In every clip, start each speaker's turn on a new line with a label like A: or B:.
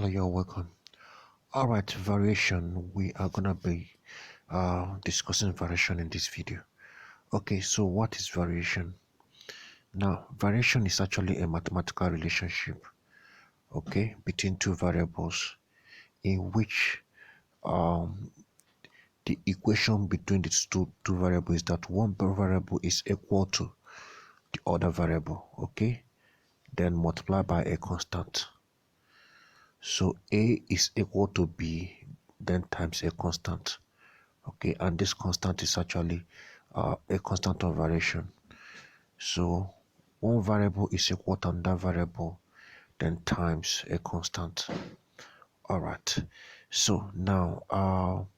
A: Hello, you're welcome. All right, variation. We are gonna be discussing variation in this video. Okay, so what is variation? Now, variation is actually a mathematical relationship, okay, between two variables, in which um, the equation between these two variables is that one variable is equal to the other variable, okay, then multiply by a constant. So A is equal to B, then times a constant. Okay, and this constant is actually a constant of variation. So one variable is equal to another variable, then times a constant. All right. So now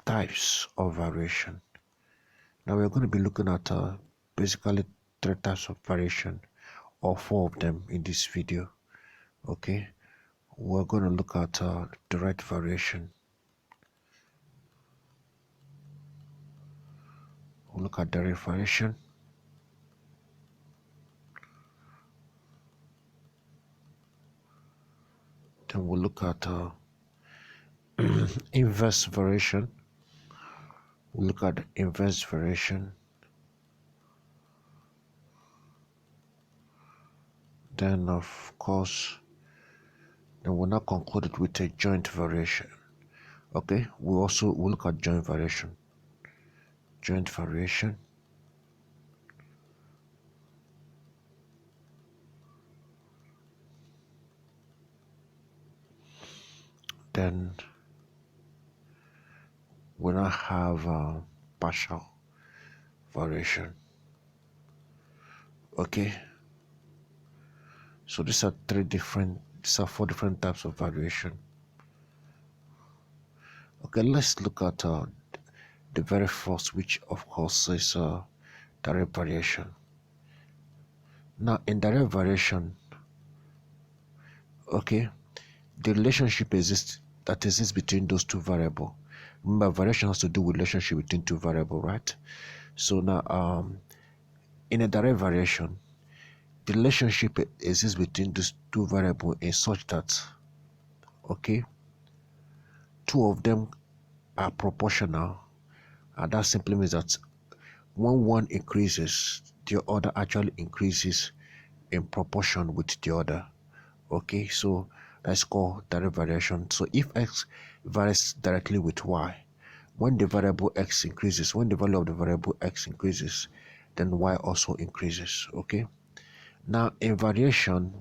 A: types of variation. Now we're going to be looking at basically three types of variation, or four of them in this video. Okay, we're going to look at direct variation. We'll look at direct variation. Then we'll look at inverse variation. We'll look at inverse variation. Then, of course, then we'll now conclude it with a joint variation. Okay, we'll look at joint variation. Joint variation. Then we'll now have partial variation. Okay, so these are four different types of variation. Okay, let's look at the very first, which of course is direct variation. Now, in direct variation, okay, the relationship exists between those two variables. Remember, variation has to do with relationship between two variables, right? So now, in a direct variation, the relationship exists between these two variables in such that, okay, two of them are proportional, and that simply means that when one increases, the other actually increases in proportion with the other. Okay, so that's called direct variation. So if x varies directly with y, when the variable x increases, when the value of the variable x increases, then y also increases. Okay, now in variation,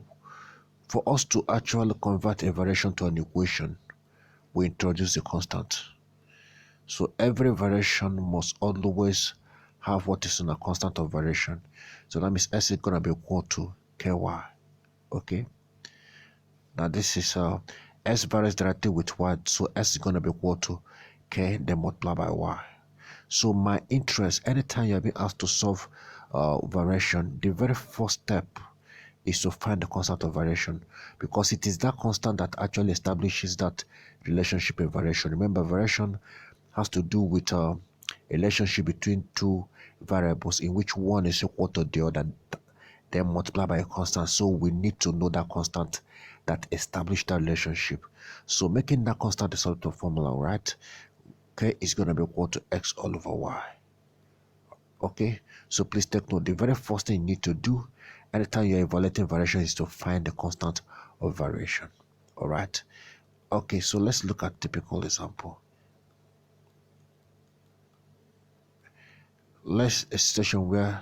A: for us to actually convert a variation to an equation, we introduce a constant. So every variation must always have what is in a constant of variation. So that means s is going to be equal to ky. Okay, now this is s varies directly with y, so s is going to be equal to k, then multiply by y. So my interest, anytime you're being asked to solve variation, the very first step is to find the constant of variation, because it is that constant that actually establishes that relationship in variation. Remember, variation has to do with a relationship between two variables in which one is equal to the other, then multiply by a constant. So we need to know that constant that established that relationship. So making that constant a sort of formula, right? Okay, is going to be equal to x all over y. Okay, so please take note, the very first thing you need to do anytime you're evaluating variation is to find the constant of variation. All right, okay, so let's look at typical example. Let's a situation where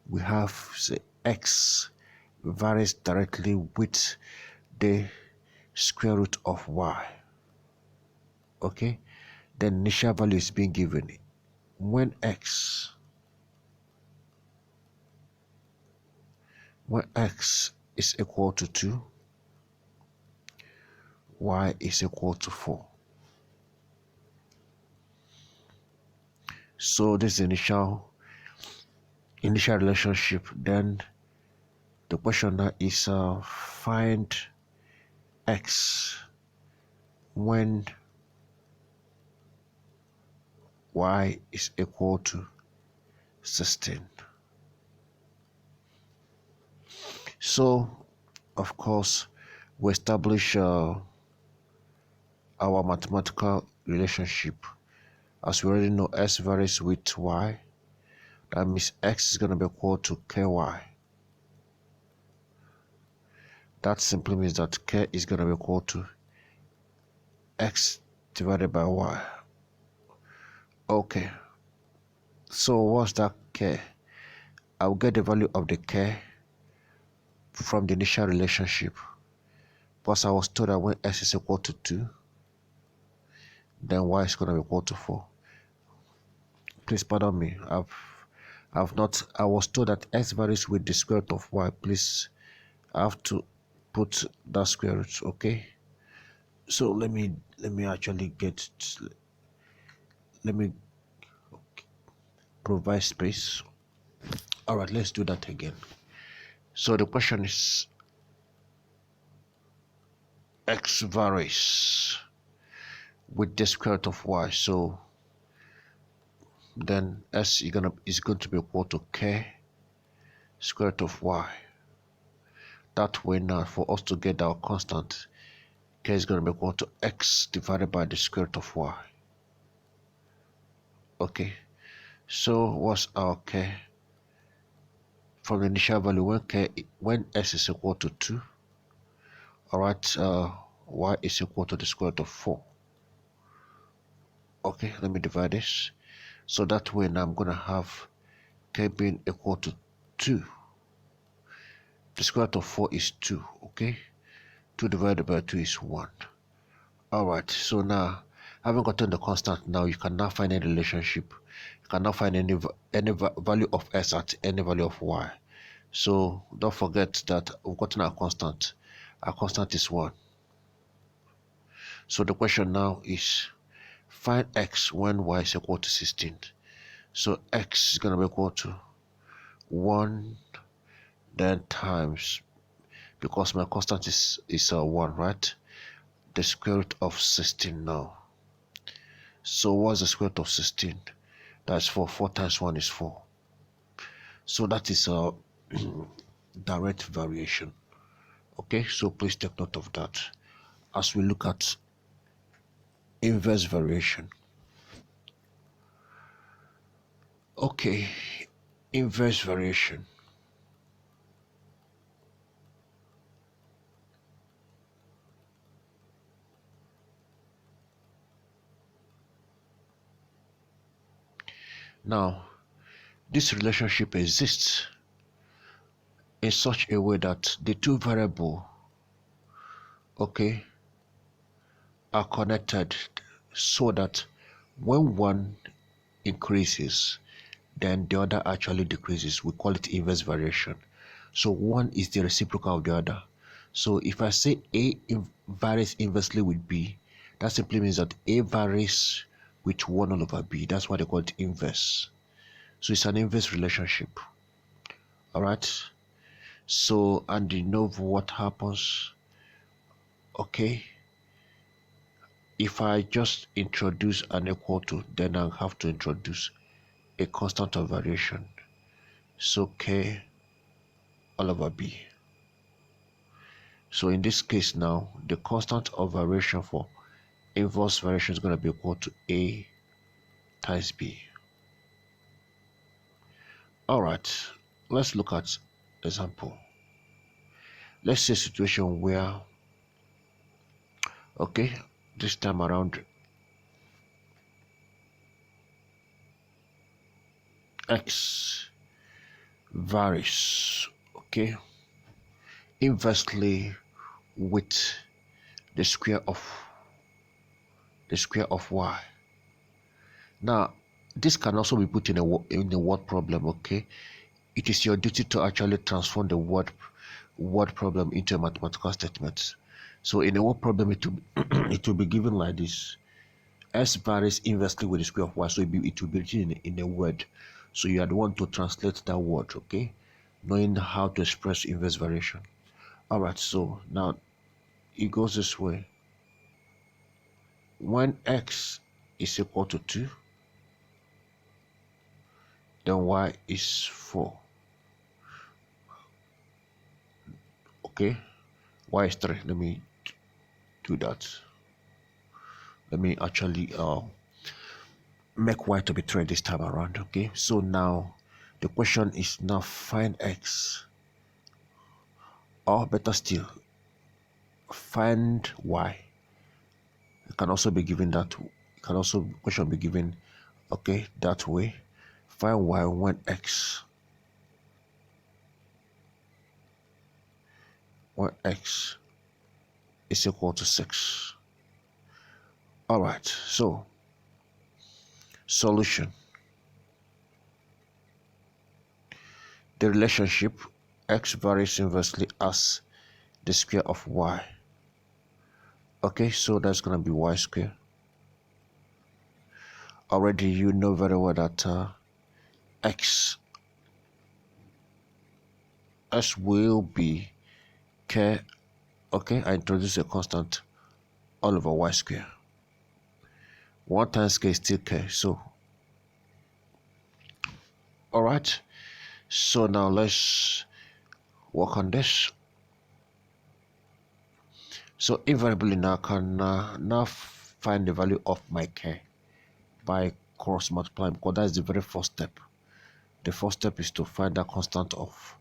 A: we have, say, x varies directly with the square root of y. Okay, the initial value is being given when x is equal to 2, y is equal to 4. So this is initial relationship. Then the question now is find x when y is equal to 16. So of course we establish our mathematical relationship. As we already know, s varies with y. That means x is going to be equal to ky. That simply means that k is going to be equal to x divided by y. Okay, so what's that k? I'll get the value of the k from the initial relationship, because I was told that when s is equal to 2, then y is going to be equal to 4. Please pardon me, I was told that x varies with the square root of y. Please, I have to put that square root. Okay, so let me actually let me provide space. All right, let's do that again. So the question is, x varies with the square root of y, so then s is going to be equal to k square root of y. That way, now for us to get our constant, k is going to be equal to x divided by the square root of y. Okay, so what's our k? From the initial value, when s is equal to 2, all right, y is equal to the square root of 4. Okay, let me divide this. So that way now I'm going to have k being equal to 2. The square root of 4 is 2. Okay, 2 divided by 2 is 1. All right, so now having gotten the constant, now you can now find any relationship. You can now find any value of s at any value of y. So don't forget that we've gotten our constant. Our constant is 1. So the question now is, find x when y is equal to 16. So x is going to be equal to 1, then times, because my constant is 1, right? The square root of 16 now. So what's the square root of 16? That's 4. 4 times 1 is 4. So that is a direct variation. Okay, so please take note of that as we look at inverse variation. Okay, inverse variation. Now, this relationship exists in such a way that the two variables, okay, are connected, so that when one increases, then the other actually decreases. We call it inverse variation. So one is the reciprocal of the other. So if I say A varies inversely with B, that simply means that A varies with 1 all over B. That's why they call it inverse. So it's an inverse relationship. All right. So, and you know what happens? Okay. If I just introduce an equal to, then I'll have to introduce a constant of variation. So K all over B. So in this case now, the constant of variation for inverse variation is going to be equal to A times B. All right, let's look at example. Let's say a situation where, okay, this time around x varies, okay, inversely with the square of y. Now, this can also be put in a word problem. Okay, it is your duty to actually transform the word problem into a mathematical statement. So in a word problem, it will it will be given like this: s varies inversely with the square of y. So it will be written in a word. So you are the one to translate that word. Okay, knowing how to express inverse variation. All right. So now it goes this way: when x is equal to 2, then y is 4. Okay, y is 3. Let me do that. Let me actually make y to be 3 this time around. Okay, so now the question is now find x, or better still, find y. It can also be given that, it can also question be given, okay, that way. Find y when x is equal to 6. All right, so solution. The relationship x varies inversely as the square of y. Okay, so that's going to be y squared. Already you know very well that x will be k. Okay, I introduce a constant all over y squared. 1 times k is still k. So all right, so now let's work on this. So invariably now I can now find the value of my k by cross multiplying, because that's the very first step. The first step is to find that constant of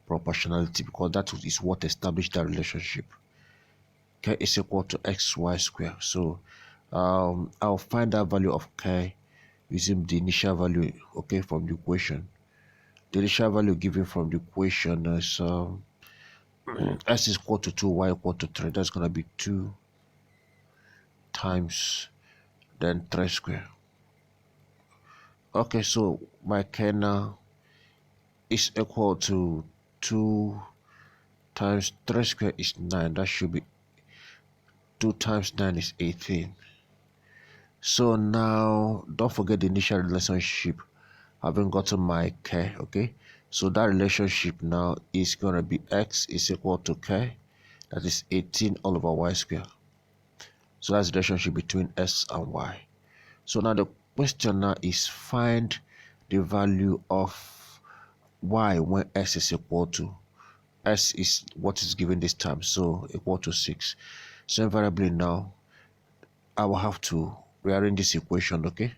A: proportionality, because that is what established that relationship. K is equal to xy squared. So I'll find that value of k using the initial value, okay, from the equation. The initial value given from the equation is x is equal to 2, y equal to 3. That's going to be 2 times then 3 squared. Okay, so my k now is equal to 2 times 3 squared is 9. That should be 2 times 9 is 18. So now don't forget the initial relationship. Having gotten my k, okay, so that relationship now is going to be x is equal to k, that is 18 all over y squared. So that's the relationship between s and y. So now the question now is find the value of y when s is equal to, s is what is given this time, so equal to 6. So invariably now I will have to rearrange this equation. Okay,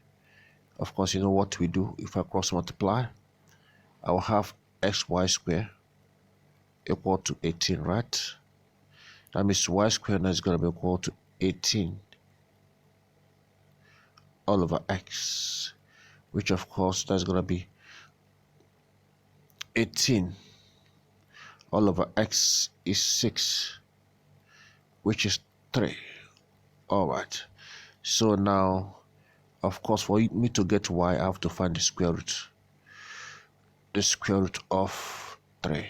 A: of course you know what we do. If I cross multiply, I will have xy squared equal to 18, right? That means y squared now is going to be equal to 18 all over x, which of course that's going to be 18 all over x is 6, which is 3. All right, so now of course for me to get y, I have to find the square root of 3.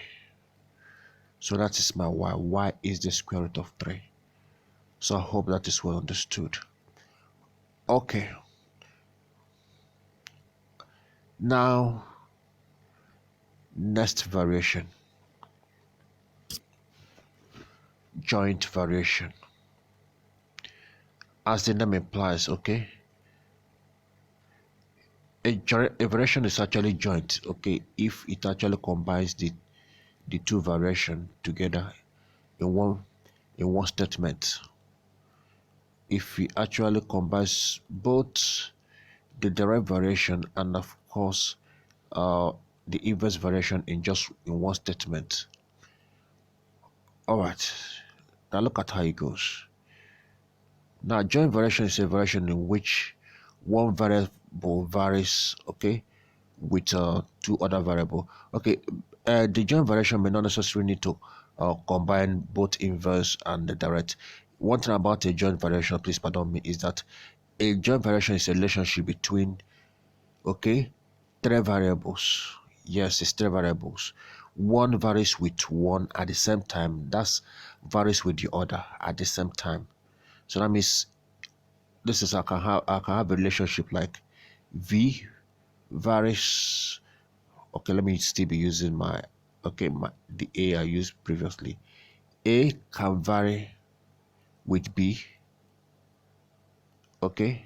A: So that is my y. Y is the square root of 3. So I hope that is well understood. Okay, now next variation, joint variation. As the name implies, okay, a variation is actually joint, okay, if it actually combines the two variation together in one statement. If we actually combines both the direct variation and of course the inverse variation in one statement. All right, now look at how it goes. Now joint variation is a variation in which one variable varies, okay, with two other variable. Okay, the joint variation may not necessarily need to combine both inverse and the direct. One thing about a joint variation, please pardon me, is that a joint variation is a relationship between, okay, 3 variables. Yes, it's 3 variables. One varies with one at the same time. That's varies with the other at the same time. So that means this is I can have a relationship like V varies. Okay, let me still be using my the A I used previously. A can vary with B, okay,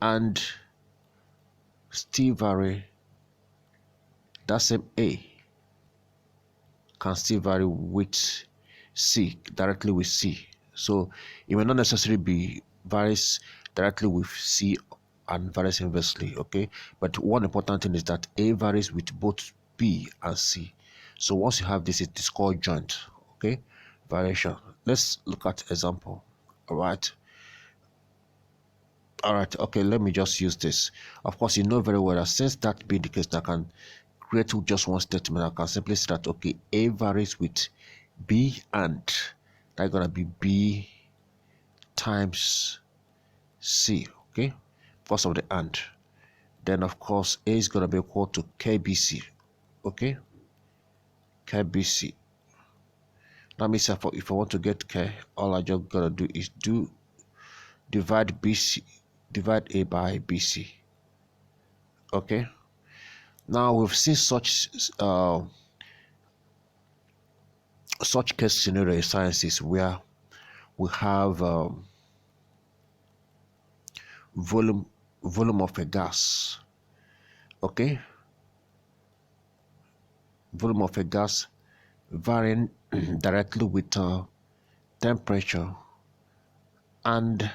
A: and still vary. That same A can still vary with C, directly with C. So it may not necessarily be varies directly with C and varies inversely, okay? But one important thing is that A varies with both B and C. So once you have this, it is called joint, okay? Variation. Let's look at example. All right. Okay, let me just use this. Of course, you know very well that since that being the case, I can create just one statement. I can simply say that, okay, A varies with B and that's gonna be B times C, okay, because of the and. Then of course A is gonna be equal to KBC, okay, KBC. That means if I want to get K, all I just gotta do is divide A by BC, okay. Now we've seen such case scenario in sciences where we have volume of a gas, okay, volume of a gas varying directly with temperature and,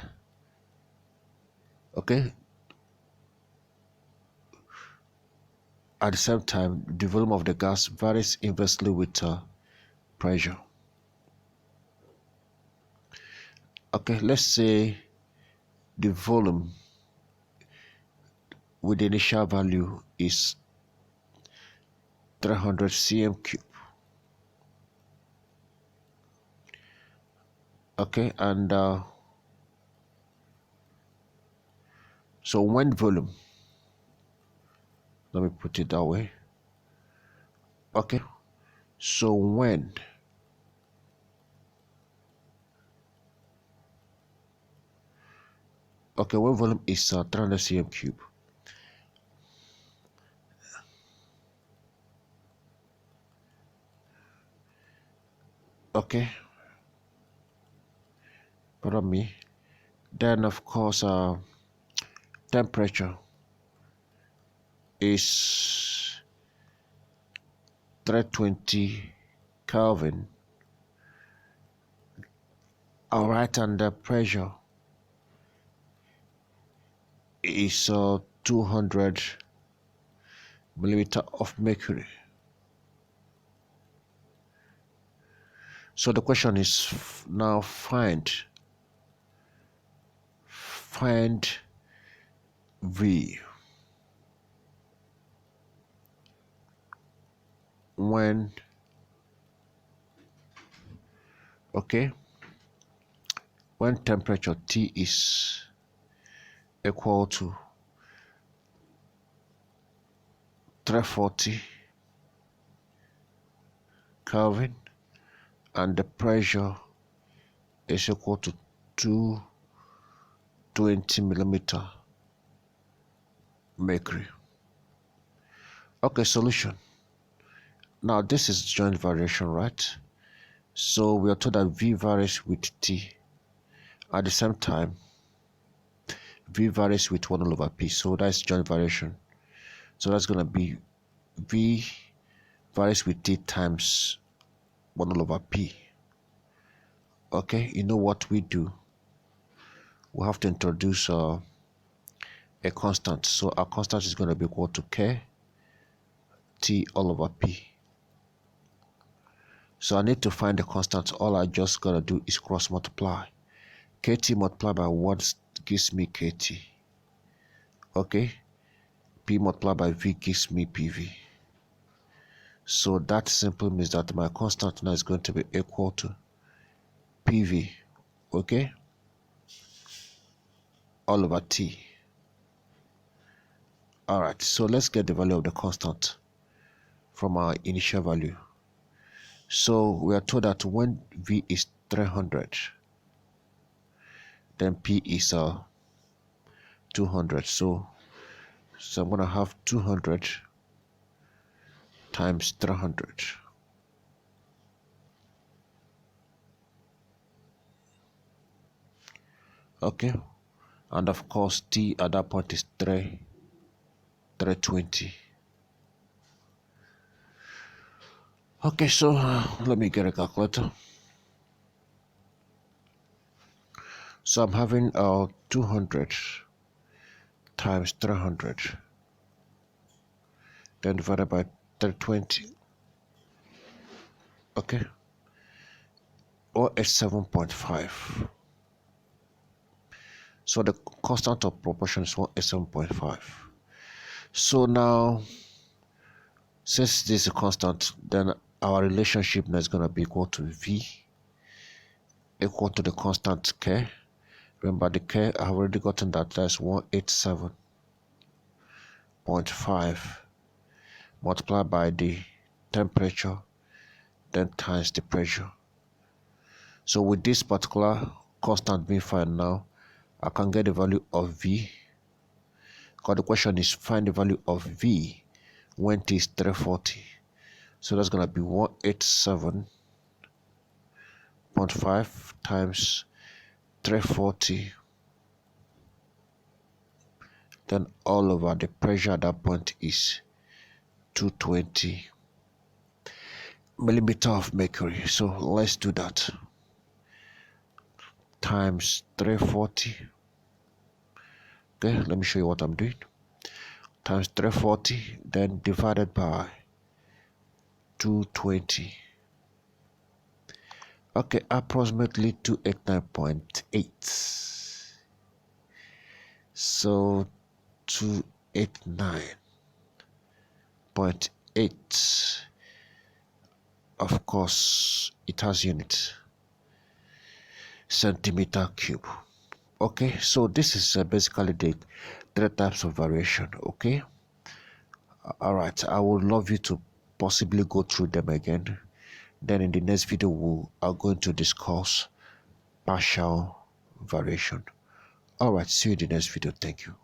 A: okay, at the same time the volume of the gas varies inversely with pressure. Okay, let's say the volume with the initial value is 300 cm cube, okay, and so when volume, let me put it that way, okay, so when volume is 300 cm cube, okay, pardon me, then of course temperature is 320 Kelvin, all right, and the pressure is 200 millimeter of mercury. So the question is now find V when, okay, when temperature T is equal to 340 Kelvin and the pressure is equal to 220 millimeter mercury. Okay, solution. Now this is joint variation, right? So we are told that V varies with T. At the same time, V varies with 1 over P. So that's joint variation. So that's going to be V varies with T times 1 over P. Okay, you know what we do? We have to introduce a constant. So our constant is going to be equal to K T all over P. So I need to find the constant. All I just got to do is cross multiply. KT multiplied by 1 gives me KT. Okay, P multiplied by V gives me PV. So that simply means that my constant now is going to be equal to PV, okay, all over T. All right, so let's get the value of the constant from our initial value. So we are told that when V is 300, then P is 200. So I'm going to have 200 times 300. Okay, and of course T at that point is 320. Okay, so let me get a calculator. So I'm having 200 times 300, then divided by 320. Okay, or it's 7.5. So the constant of proportion is 187.5. So now, since this is a constant, then our relationship now is going to be equal to V equal to the constant K. Remember the K, I've already gotten that. That's 187.5 multiplied by the temperature, then times the pressure. So with this particular constant being found now, I can get the value of V, because the question is find the value of V when T is 340. So that's going to be 187.5 times 340, then all over the pressure at that point is 220 millimeter of mercury. So let's do that. Times 340. Okay, let me show you what I'm doing. Times 340, then divided by 220. Okay, approximately 289.8. So 289.8. Of course, it has units, centimeter cube. Okay, so this is basically the 3 types of variation. Okay, all right, I would love you to possibly go through them again. Then in the next video we are going to discuss partial variation. All right, see you in the next video. Thank you.